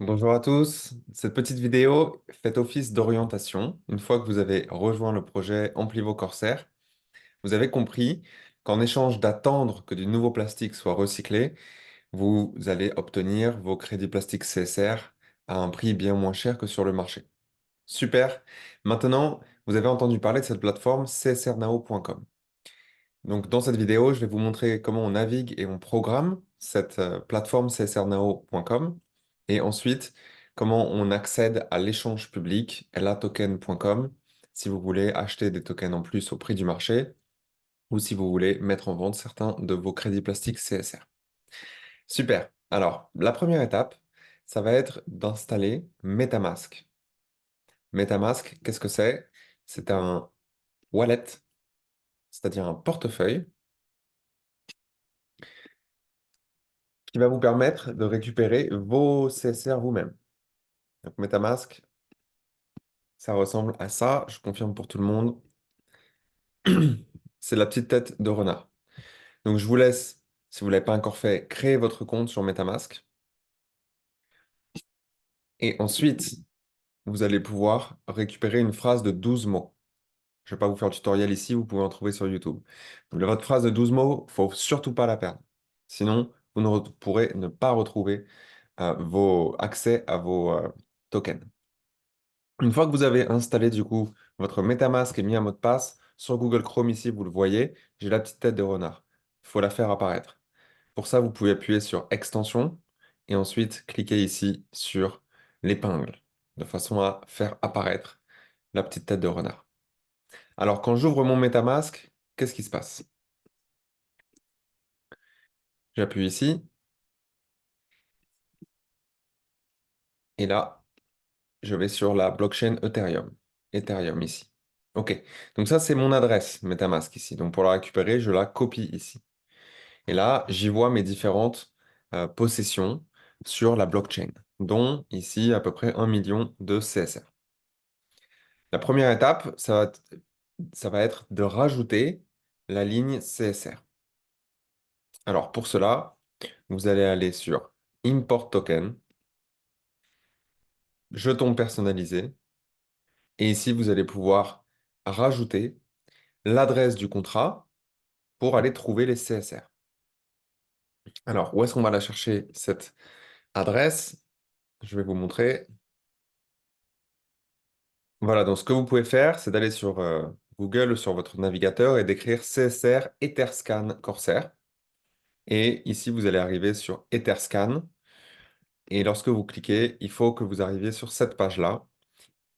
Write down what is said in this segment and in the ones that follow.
Bonjour à tous. Cette petite vidéo fait office d'orientation. Une fois que vous avez rejoint le projet Amplivo Corsair, vous avez compris qu'en échange d'attendre que du nouveau plastique soit recyclé, vous allez obtenir vos crédits plastiques CSR à un prix bien moins cher que sur le marché. Super. Maintenant, vous avez entendu parler de cette plateforme csrnao.com. Donc, dans cette vidéo, je vais vous montrer comment on navigue et on programme cette plateforme csrnao.com et ensuite comment on accède à l'échange public latoken.com si vous voulez acheter des tokens en plus au prix du marché ou si vous voulez mettre en vente certains de vos crédits plastiques CSR. Super. Alors, la première étape, ça va être d'installer MetaMask. MetaMask, qu'est-ce que c'est? C'est un wallet, c'est-à-dire un portefeuille qui va vous permettre de récupérer vos CSR vous-même. Donc MetaMask, ça ressemble à ça, je confirme pour tout le monde. C'est la petite tête de renard. Donc je vous laisse, si vous ne l'avez pas encore fait, créer votre compte sur MetaMask. Et ensuite, vous allez pouvoir récupérer une phrase de 12 mots. Je ne vais pas vous faire le tutoriel ici, vous pouvez en trouver sur YouTube. Donc, votre phrase de 12 mots, il ne faut surtout pas la perdre. Sinon, vous pourrez ne pas retrouver vos accès à vos tokens. Une fois que vous avez installé du coup votre MetaMask et mis un mot de passe, sur Google Chrome ici, vous le voyez, j'ai la petite tête de renard. Il faut la faire apparaître. Pour ça, vous pouvez appuyer sur Extension et ensuite cliquer ici sur l'épingle, de façon à faire apparaître la petite tête de renard. Alors, quand j'ouvre mon MetaMask, qu'est-ce qui se passe? J'appuie ici et là, je vais sur la blockchain Ethereum. Ethereum ici. OK. Donc ça, c'est mon adresse MetaMask ici. Donc pour la récupérer, je la copie ici. Et là, j'y vois mes différentes possessions sur la blockchain, dont ici à peu près 1 million de CSR. La première étape, ça va être de rajouter la ligne CSR. Alors pour cela, vous allez aller sur Import Token, jeton personnalisé, et ici vous allez pouvoir rajouter l'adresse du contrat pour aller trouver les CSR. Alors, où est-ce qu'on va la chercher, cette adresse? Je vais vous montrer. Voilà, donc ce que vous pouvez faire, c'est d'aller sur Google ou sur votre navigateur et d'écrire CSR Etherscan Corsair. Et ici, vous allez arriver sur Etherscan. Et lorsque vous cliquez, il faut que vous arriviez sur cette page-là,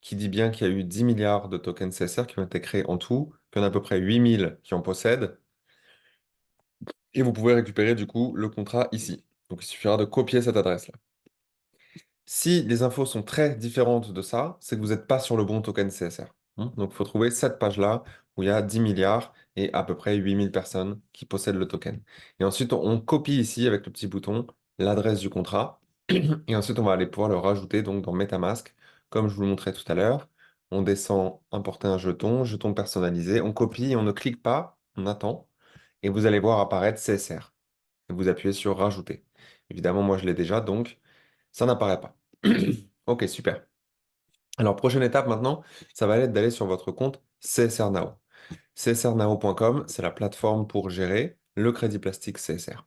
qui dit bien qu'il y a eu 10 milliards de tokens CSR qui ont été créés en tout, qu'il y en a à peu près 8000 qui en possèdent. Et vous pouvez récupérer du coup le contrat ici. Donc il suffira de copier cette adresse-là. Si les infos sont très différentes de ça, c'est que vous n'êtes pas sur le bon token CSR. Donc, il faut trouver cette page-là où il y a 10 milliards et à peu près 8000 personnes qui possèdent le token. Et ensuite, on copie ici avec le petit bouton l'adresse du contrat. Et ensuite, on va aller pouvoir le rajouter donc, dans MetaMask, comme je vous le montrais tout à l'heure. On descend, importer un jeton, jeton personnalisé. On copie, on ne clique pas, on attend. Et vous allez voir apparaître CSR. Et vous appuyez sur Rajouter. Évidemment, moi, je l'ai déjà, donc ça n'apparaît pas. Ok, super. Alors, prochaine étape maintenant, ça va être d'aller sur votre compte CSRNAO. CSRNAO.com, c'est la plateforme pour gérer le crédit plastique CSR.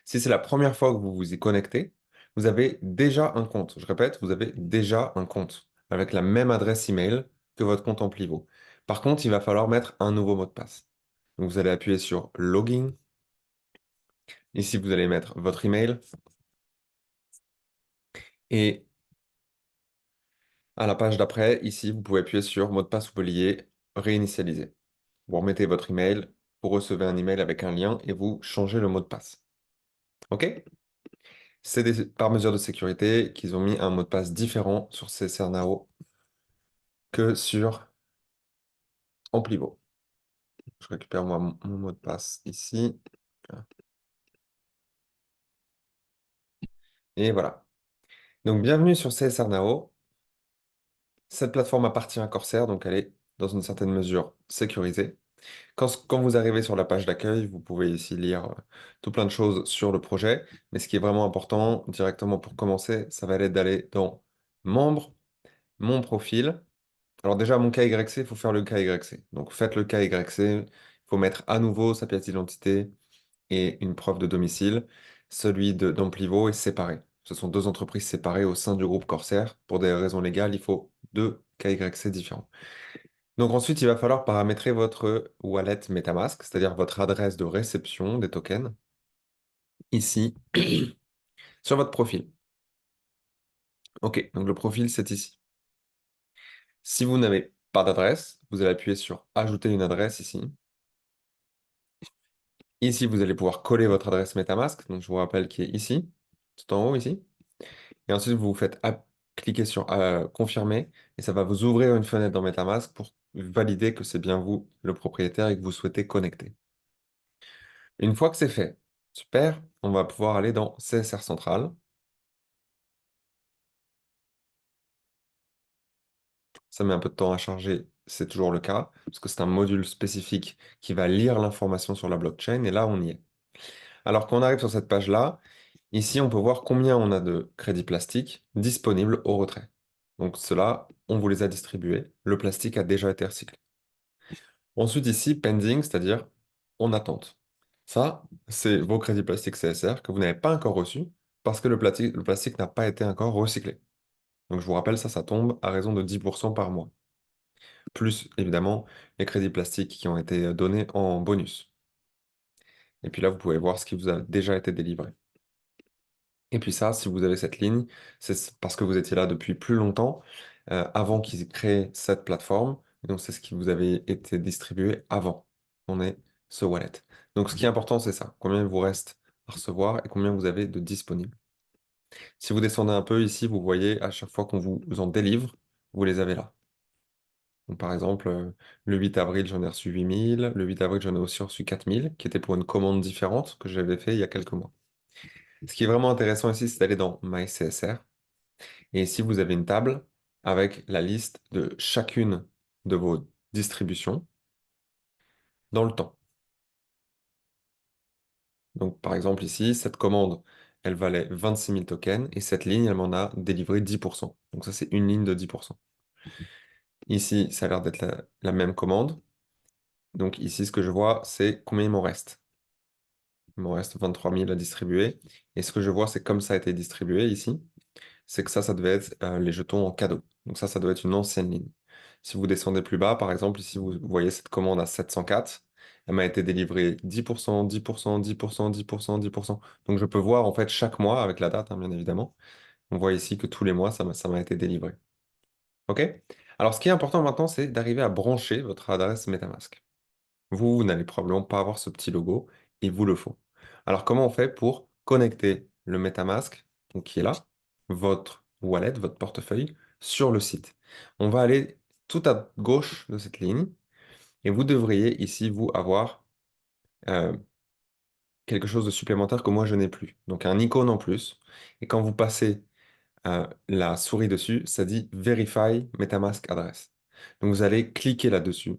Si c'est la première fois que vous vous y connectez, vous avez déjà un compte. Je répète, vous avez déjà un compte avec la même adresse email que votre compte Amplivo. Par contre, il va falloir mettre un nouveau mot de passe. Donc, vous allez appuyer sur Login. Ici, vous allez mettre votre email. Et à la page d'après, ici, vous pouvez appuyer sur mot de passe oublié, réinitialiser. Vous remettez votre email, vous recevez un email avec un lien et vous changez le mot de passe. OK? C'est par mesure de sécurité qu'ils ont mis un mot de passe différent sur ces Cernao que sur Amplivo. Je récupère moi mon mot de passe ici. Et voilà. Donc, bienvenue sur CSR Nao. Cette plateforme appartient à Corsair, donc elle est dans une certaine mesure sécurisée. Quand vous arrivez sur la page d'accueil, vous pouvez ici lire tout plein de choses sur le projet, mais ce qui est vraiment important directement pour commencer, ça va être d'aller dans Membres, Mon profil. Alors déjà, mon KYC, il faut faire le KYC. Donc faites le KYC, il faut mettre à nouveau sa pièce d'identité et une preuve de domicile. Celui d'Amplivo est séparé. Ce sont deux entreprises séparées au sein du groupe Corsair. Pour des raisons légales, il faut deux KYC différents. Donc ensuite, il va falloir paramétrer votre wallet MetaMask, c'est-à-dire votre adresse de réception des tokens, ici, sur votre profil. OK, donc le profil, c'est ici. Si vous n'avez pas d'adresse, vous allez appuyer sur Ajouter une adresse ici. Ici, vous allez pouvoir coller votre adresse MetaMask, donc je vous rappelle qui est ici, tout en haut ici. Et ensuite, vous faites cliquer sur Confirmer, et ça va vous ouvrir une fenêtre dans MetaMask pour valider que c'est bien vous le propriétaire et que vous souhaitez connecter. Une fois que c'est fait, super, on va pouvoir aller dans CSR Central. Ça met un peu de temps à charger, c'est toujours le cas, parce que c'est un module spécifique qui va lire l'information sur la blockchain, et là, on y est. Alors, quand on arrive sur cette page-là, ici, on peut voir combien on a de crédits plastiques disponibles au retrait. Donc, ceux-là, on vous les a distribués. Le plastique a déjà été recyclé. Ensuite, ici, pending, c'est-à-dire en attente. Ça, c'est vos crédits plastiques CSR que vous n'avez pas encore reçus parce que le plastique n'a pas été encore recyclé. Donc, je vous rappelle, ça tombe à raison de 10% par mois. Plus, évidemment, les crédits plastiques qui ont été donnés en bonus. Et puis là, vous pouvez voir ce qui vous a déjà été délivré. Et puis ça, si vous avez cette ligne, c'est parce que vous étiez là depuis plus longtemps, avant qu'ils créent cette plateforme. Et donc, c'est ce qui vous avait été distribué avant. On est ce wallet. Donc, ce qui est important, c'est ça. Combien il vous reste à recevoir et combien vous avez de disponible. Si vous descendez un peu ici, vous voyez à chaque fois qu'on vous en délivre, vous les avez là. Donc, par exemple, le 8 avril, j'en ai reçu 8000. Le 8 avril, j'en ai aussi reçu 4000, qui était pour une commande différente que j'avais fait il y a quelques mois. Ce qui est vraiment intéressant ici, c'est d'aller dans MyCSR. Et ici, vous avez une table avec la liste de chacune de vos distributions dans le temps. Donc, par exemple, ici, cette commande, elle valait 26 000 tokens et cette ligne, elle m'en a délivré 10%. Donc, ça, c'est une ligne de 10%. Ici, ça a l'air d'être la même commande. Donc, ici, ce que je vois, c'est combien il m'en reste. Il m'en reste 23 000 à distribuer. Et ce que je vois, c'est comme ça a été distribué ici. C'est que ça devait être les jetons en cadeau. Donc ça doit être une ancienne ligne. Si vous descendez plus bas, par exemple, ici, vous voyez cette commande à 704, elle m'a été délivrée 10%, 10%, 10%, 10%, 10%. Donc je peux voir en fait chaque mois, avec la date, hein, bien évidemment, on voit ici que tous les mois, ça m'a été délivré. OK? Alors ce qui est important maintenant, c'est d'arriver à brancher votre adresse MetaMask. Vous n'allez probablement pas avoir ce petit logo, il vous le faut. Alors, comment on fait pour connecter le MetaMask, donc qui est là, votre wallet, votre portefeuille, sur le site? On va aller tout à gauche de cette ligne et vous devriez ici, vous, avoir euh, quelque chose de supplémentaire que moi, je n'ai plus. Donc, un icône en plus. Et quand vous passez la souris dessus, ça dit Verify MetaMask Address. Donc, vous allez cliquer là-dessus.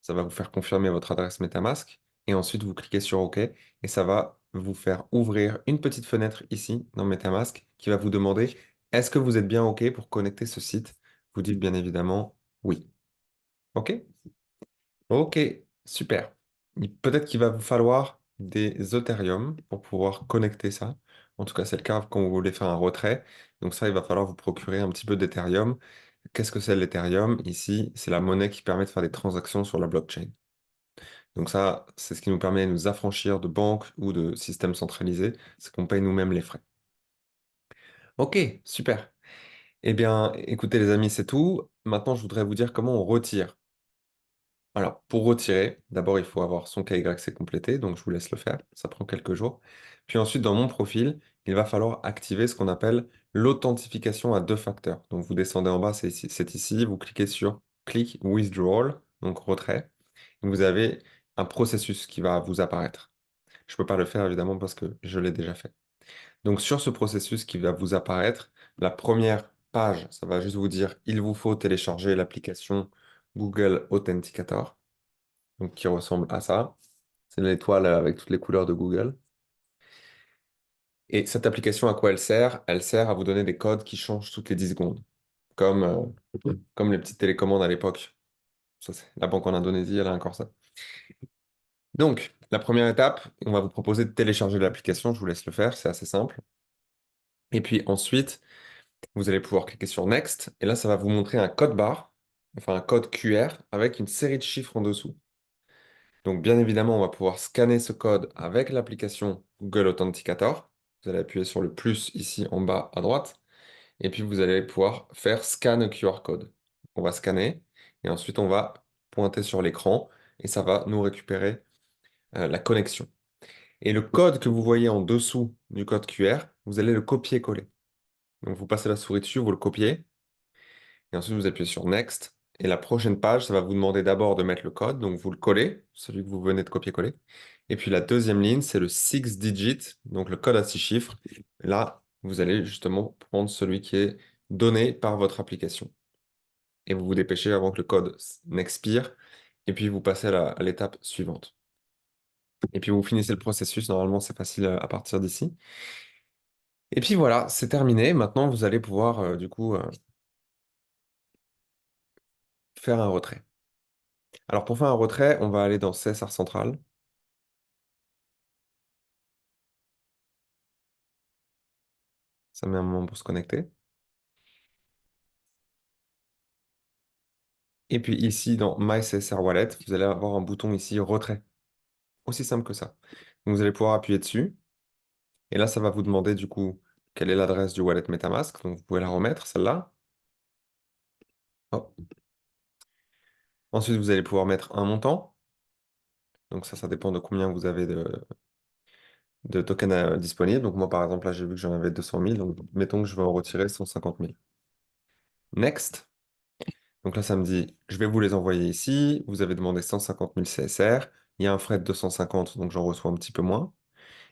Ça va vous faire confirmer votre adresse MetaMask et ensuite vous cliquez sur OK et ça va vous faire ouvrir une petite fenêtre ici dans MetaMask qui va vous demander est-ce que vous êtes bien OK pour connecter ce site? Vous dites bien évidemment oui. OK? OK, super. Peut-être qu'il va vous falloir des Ethereum pour pouvoir connecter ça. En tout cas, c'est le cas quand vous voulez faire un retrait. Donc ça, il va falloir vous procurer un petit peu d'Ethereum. Qu'est-ce que c'est l'Ethereum? Ici, c'est la monnaie qui permet de faire des transactions sur la blockchain. Donc ça, c'est ce qui nous permet de nous affranchir de banques ou de systèmes centralisés, c'est qu'on paye nous-mêmes les frais. Ok, super. Eh bien, écoutez les amis, c'est tout. Maintenant, je voudrais vous dire comment on retire. Alors, pour retirer, d'abord, il faut avoir son KYC complété, donc je vous laisse le faire, ça prend quelques jours. Puis ensuite, dans mon profil, il va falloir activer ce qu'on appelle l'authentification à deux facteurs. Donc, vous descendez en bas, c'est ici, vous cliquez sur Click Withdrawal, donc retrait. Vous avez un processus qui va vous apparaître. Je ne peux pas le faire évidemment parce que je l'ai déjà fait. Donc sur ce processus qui va vous apparaître, la première page, ça va juste vous dire il vous faut télécharger l'application Google Authenticator. donc qui ressemble à ça. C'est l'étoile avec toutes les couleurs de Google. Et cette application, à quoi elle sert? Elle sert à vous donner des codes qui changent toutes les 10 secondes, comme, comme les petites télécommandes à l'époque. Ça, c'est la banque en Indonésie, elle a encore ça. Donc, la première étape, on va vous proposer de télécharger l'application. Je vous laisse le faire, c'est assez simple. Et puis ensuite, vous allez pouvoir cliquer sur Next. Et là, ça va vous montrer un code barre, enfin un code QR avec une série de chiffres en dessous. Donc, bien évidemment, on va pouvoir scanner ce code avec l'application Google Authenticator. Vous allez appuyer sur le plus ici en bas à droite. Et puis, vous allez pouvoir faire Scan QR code. On va scanner et ensuite, on va pointer sur l'écran et ça va nous récupérer la connexion. Et le code que vous voyez en dessous du code QR, vous allez le copier-coller. Donc, vous passez la souris dessus, vous le copiez et ensuite, vous appuyez sur Next. Et la prochaine page, ça va vous demander d'abord de mettre le code. Donc, vous le collez, celui que vous venez de copier-coller. Et puis, la deuxième ligne, c'est le 6 digit, donc le code à 6 chiffres. Là, vous allez justement prendre celui qui est donné par votre application. Et vous vous dépêchez avant que le code n'expire. Et puis, vous passez à l'étape suivante. Et puis, vous finissez le processus. Normalement, c'est facile à partir d'ici. Et puis voilà, c'est terminé. Maintenant, vous allez pouvoir du coup faire un retrait. Alors pour faire un retrait, on va aller dans CSR Central. Ça met un moment pour se connecter. Et puis ici, dans My CSR Wallet, vous allez avoir un bouton ici retrait. Aussi simple que ça. Donc, vous allez pouvoir appuyer dessus. Et là, ça va vous demander du coup quelle est l'adresse du wallet MetaMask. Donc vous pouvez la remettre, celle-là. Hop. Ensuite, vous allez pouvoir mettre un montant. Donc ça dépend de combien vous avez de tokens disponibles. Donc moi, par exemple, là, j'ai vu que j'en avais 200 000. Donc mettons que je veux en retirer 150 000. Next. Donc là, ça me dit, je vais vous les envoyer ici. Vous avez demandé 150 000 CSR. Il y a un frais de 250, donc j'en reçois un petit peu moins.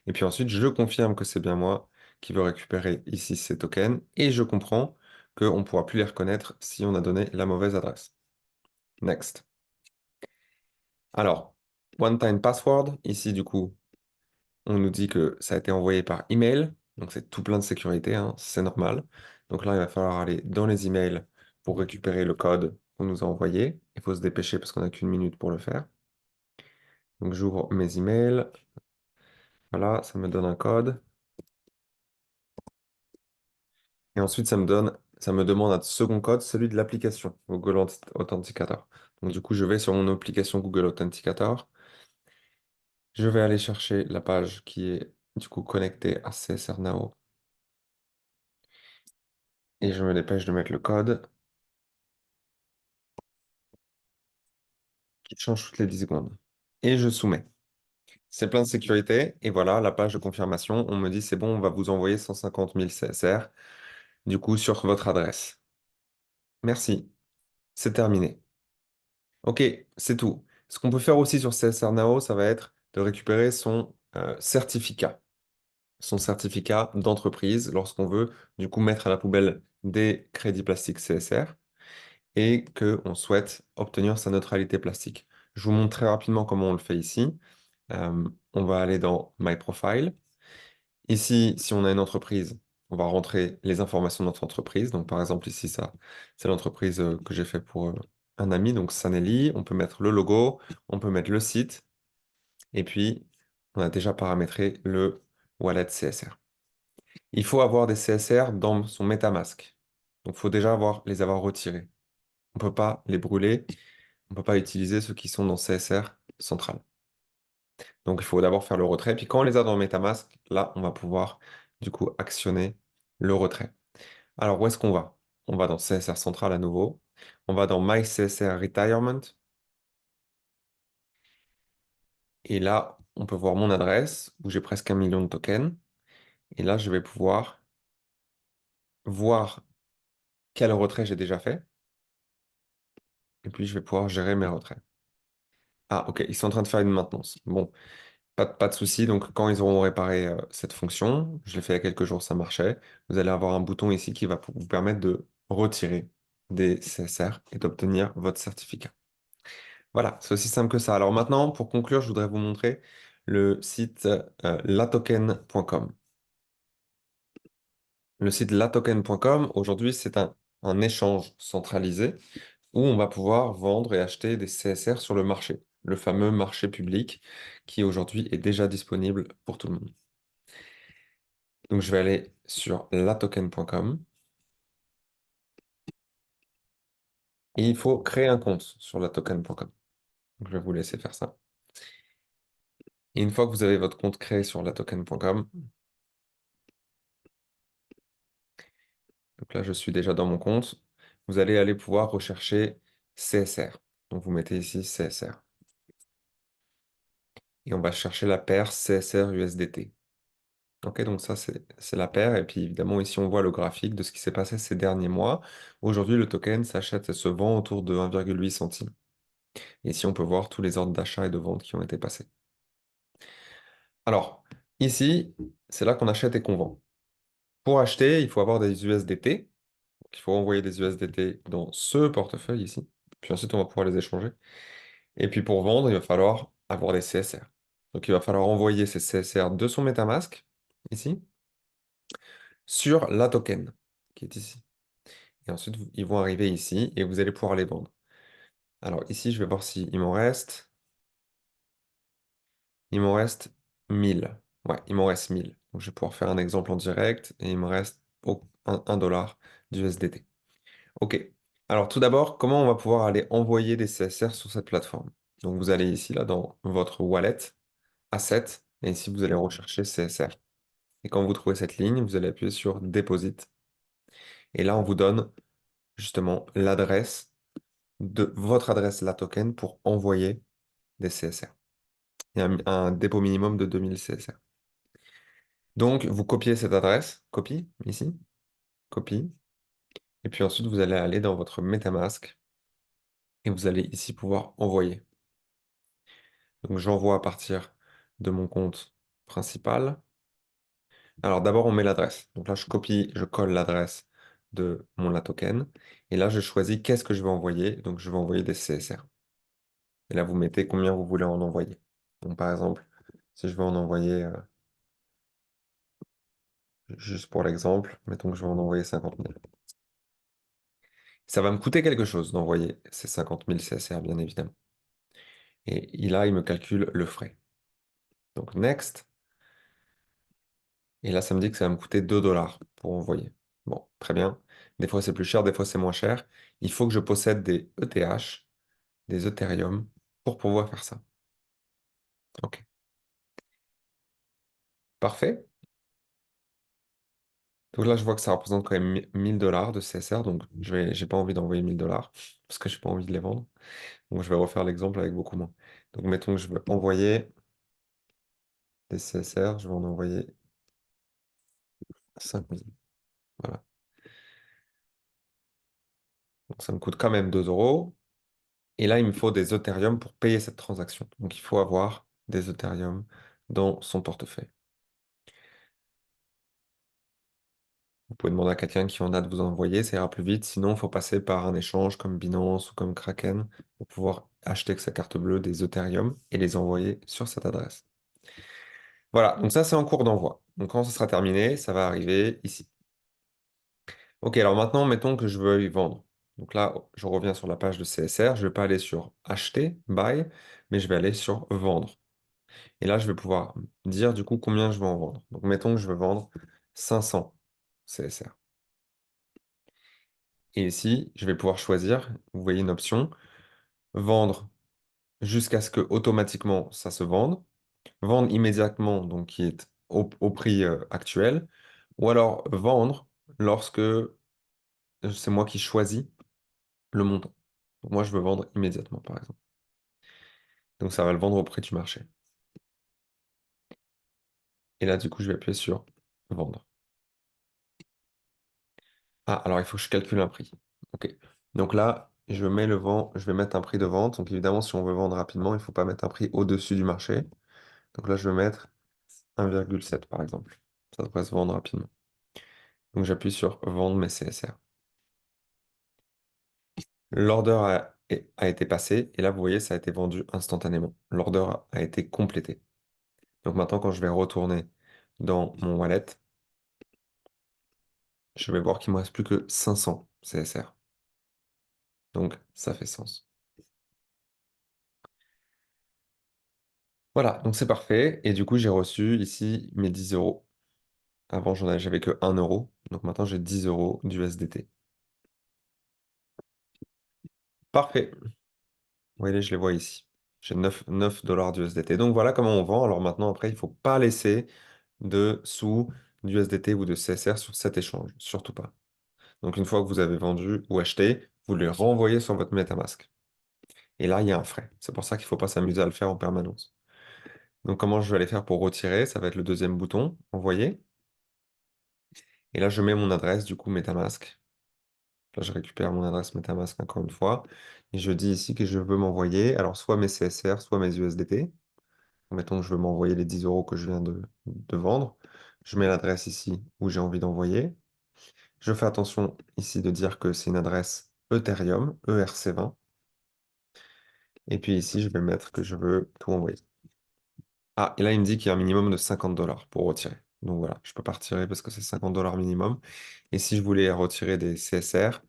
Et puis ensuite, je confirme que c'est bien moi qui veux récupérer ici ces tokens. Et je comprends qu'on ne pourra plus les reconnaître si on a donné la mauvaise adresse. Next. Alors, one-time password. Ici, du coup, on nous dit que ça a été envoyé par email. Donc, c'est tout plein de sécurité, hein, c'est normal. Donc là, il va falloir aller dans les emails pour récupérer le code qu'on nous a envoyé. Il faut se dépêcher parce qu'on n'a qu'une minute pour le faire. Donc, j'ouvre mes emails. Voilà, ça me donne un code. Et ensuite, ça me demande un second code, celui de l'application Google Authenticator. Donc, du coup, je vais sur mon application Google Authenticator. Je vais aller chercher la page qui est du coup connectée à CSR Now. Et je me dépêche de mettre le code qui change toutes les 10 secondes. Et je soumets. C'est plein de sécurité. Et voilà, la page de confirmation. On me dit c'est bon, on va vous envoyer 150 000 CSR du coup sur votre adresse. Merci. C'est terminé. Ok, c'est tout. Ce qu'on peut faire aussi sur CSR Now, ça va être de récupérer son certificat d'entreprise lorsqu'on veut du coup mettre à la poubelle des crédits plastiques CSR et qu'on souhaite obtenir sa neutralité plastique. Je vous montre très rapidement comment on le fait ici. On va aller dans My Profile. Ici, si on a une entreprise, on va rentrer les informations de notre entreprise. Donc, par exemple, ici, ça, c'est l'entreprise que j'ai fait pour un ami, donc Sanelli. On peut mettre le logo, on peut mettre le site, et puis on a déjà paramétré le wallet CSR. Il faut avoir des CSR dans son MetaMask. Donc, il faut déjà les avoir retirés. On ne peut pas les brûler, on ne peut pas utiliser ceux qui sont dans CSR central. Donc, il faut d'abord faire le retrait. Puis quand on les a dans MetaMask, là, on va pouvoir du coup actionner le retrait. Alors, où est-ce qu'on va? On va dans CSR Central à nouveau. On va dans My CSR Retirement. Et là, on peut voir mon adresse où j'ai presque 1 million de tokens. Et là, je vais pouvoir voir quel retrait j'ai déjà fait. Et puis, je vais pouvoir gérer mes retraits. Ah, ok, ils sont en train de faire une maintenance. Bon, pas de souci. Donc, quand ils auront réparé cette fonction, je l'ai fait il y a quelques jours, ça marchait. Vous allez avoir un bouton ici qui va vous permettre de retirer des CSR et d'obtenir votre certificat. Voilà, c'est aussi simple que ça. Alors maintenant, pour conclure, je voudrais vous montrer le site latoken.com. Le site latoken.com, aujourd'hui, c'est un échange centralisé où on va pouvoir vendre et acheter des CSR sur le marché, le fameux marché public qui aujourd'hui est déjà disponible pour tout le monde. Donc je vais aller sur latoken.com et il faut créer un compte sur latoken.com. Donc je vais vous laisser faire ça. Et une fois que vous avez votre compte créé sur latoken.com, donc là je suis déjà dans mon compte, vous allez aller pouvoir rechercher CSR. Donc vous mettez ici CSR. Et on va chercher la paire CSR USDT. Ok, donc ça, c'est la paire. Et puis évidemment, ici, on voit le graphique de ce qui s'est passé ces derniers mois. Aujourd'hui, le token s'achète et se vend autour de 1,8 centimes. Et ici, on peut voir tous les ordres d'achat et de vente qui ont été passés. Alors, ici, c'est là qu'on achète et qu'on vend. Pour acheter, il faut avoir des USDT. Donc, il faut envoyer des USDT dans ce portefeuille ici. Puis ensuite, on va pouvoir les échanger. Et puis pour vendre, il va falloir avoir des CSR. Donc, il va falloir envoyer ces CSR de son MetaMask, ici, sur la token, qui est ici. Et ensuite, ils vont arriver ici et vous allez pouvoir les vendre. Alors ici, je vais voir s'il m'en reste. Il m'en reste 1000. Ouais, il m'en reste 1000. Donc je vais pouvoir faire un exemple en direct et il me reste 1 dollar d'USDT. OK. Alors tout d'abord, comment on va pouvoir aller envoyer des CSR sur cette plateforme? Donc vous allez ici, là, dans votre wallet, Asset, et ici, vous allez rechercher CSR. Et quand vous trouvez cette ligne, vous allez appuyer sur Deposit. Et là, on vous donne justement l'adresse de votre adresse la token pour envoyer des CSR. Il y a un dépôt minimum de 2000 CSR. Donc, vous copiez cette adresse, copie, ici, copie, et puis ensuite, vous allez aller dans votre MetaMask et vous allez ici pouvoir envoyer. Donc, j'envoie à partir de mon compte principal. Alors, d'abord, on met l'adresse. Donc là, je copie, je colle l'adresse de mon la token. Et là, je choisis qu'est-ce que je vais envoyer. Donc, je vais envoyer des CSR. Et là, vous mettez combien vous voulez en envoyer. Donc, par exemple, si je veux en envoyer, juste pour l'exemple, mettons que je vais en envoyer 50 000. Ça va me coûter quelque chose d'envoyer ces 50 000 CSR, bien évidemment. Et là, il me calcule le frais. Donc, next. Et là, ça me dit que ça va me coûter 2 dollars pour envoyer. Bon, très bien. Des fois, c'est plus cher, des fois, c'est moins cher. Il faut que je possède des ETH, des Ethereum, pour pouvoir faire ça. OK. Parfait. Donc là, je vois que ça représente quand même 1000 dollars de CSR. Donc, j'ai pas envie d'envoyer 1000 dollars parce que j'ai pas envie de les vendre. Donc, je vais refaire l'exemple avec beaucoup moins. Donc, mettons que je veux envoyer des CSR. Je vais en envoyer 5000. Voilà. Donc, ça me coûte quand même 2 euros. Et là, il me faut des Ethereum pour payer cette transaction. Donc, il faut avoir des Ethereum dans son portefeuille. Vous pouvez demander à quelqu'un qui en a de vous envoyer, ça ira plus vite. Sinon, il faut passer par un échange comme Binance ou comme Kraken pour pouvoir acheter avec sa carte bleue des Ethereum et les envoyer sur cette adresse. Voilà, donc ça, c'est en cours d'envoi. Donc, quand ce sera terminé, ça va arriver ici. Ok, alors maintenant, mettons que je veux y vendre. Donc là, je reviens sur la page de CSR. Je ne vais pas aller sur acheter, buy, mais je vais aller sur vendre. Et là, je vais pouvoir dire du coup combien je veux en vendre. Donc, mettons que je veux vendre 500 CSR. Et ici, je vais pouvoir choisir, vous voyez une option, vendre jusqu'à ce que automatiquement ça se vende, vendre immédiatement, donc qui est au prix actuel, ou alors vendre lorsque c'est moi qui choisis le montant. Donc, moi, je veux vendre immédiatement, par exemple. Donc, ça va le vendre au prix du marché. Et là, du coup, je vais appuyer sur vendre. Ah, alors il faut que je calcule un prix. Ok. Donc là, je vais mettre un prix de vente. Donc évidemment, si on veut vendre rapidement, il ne faut pas mettre un prix au-dessus du marché. Donc là, je vais mettre 1,7 par exemple. Ça devrait se vendre rapidement. Donc j'appuie sur vendre mes CSR. L'order a été passé. Et là, vous voyez, ça a été vendu instantanément. L'order a été complété. Donc maintenant, quand je vais retourner dans mon wallet, je vais voir qu'il me reste plus que 500 CSR. Donc, ça fait sens. Voilà, donc c'est parfait. Et du coup, j'ai reçu ici mes 10 euros. Avant, j'avais que 1 euro. Donc maintenant, j'ai 10 euros d'USDT. Parfait. Vous voyez, je les vois ici. J'ai 9 dollars d'USDT. Donc voilà comment on vend. Alors maintenant, après, il ne faut pas laisser de sous d'USDT ou de CSR sur cet échange. Surtout pas. Donc une fois que vous avez vendu ou acheté, vous les renvoyez sur votre MetaMask. Et là, il y a un frais. C'est pour ça qu'il ne faut pas s'amuser à le faire en permanence. Donc comment je vais aller faire pour retirer? Ça va être le deuxième bouton, envoyer. Et là, je mets mon adresse, du coup, MetaMask. Là, je récupère mon adresse MetaMask encore une fois. Et je dis ici que je veux m'envoyer, alors soit mes CSR, soit mes USDT. Mettons que je veux m'envoyer les 10 euros que je viens de vendre. Je mets l'adresse ici où j'ai envie d'envoyer. Je fais attention ici de dire que c'est une adresse Ethereum, ERC20. Et puis ici, je vais mettre que je veux tout envoyer. Ah, et là, il me dit qu'il y a un minimum de 50 dollars pour retirer. Donc voilà, je peux pas retirer parce que c'est 50 dollars minimum. Et si je voulais retirer des CSR,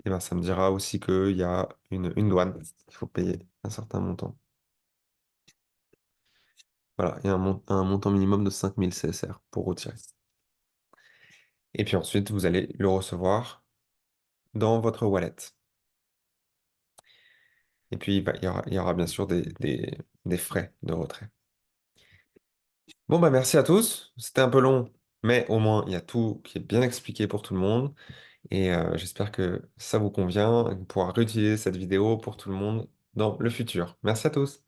eh ben, ça me dira aussi qu'il y a une douane qu'il faut payer un certain montant. Voilà, il y a un montant minimum de 5000 CSR pour retirer. Et puis ensuite, vous allez le recevoir dans votre wallet. Et puis, bah, il y aura bien sûr des frais de retrait. Bon, bah, merci à tous. C'était un peu long, mais au moins, il y a tout qui est bien expliqué pour tout le monde. Et j'espère que ça vous convient et que vous pourrez réutiliser cette vidéo pour tout le monde dans le futur. Merci à tous.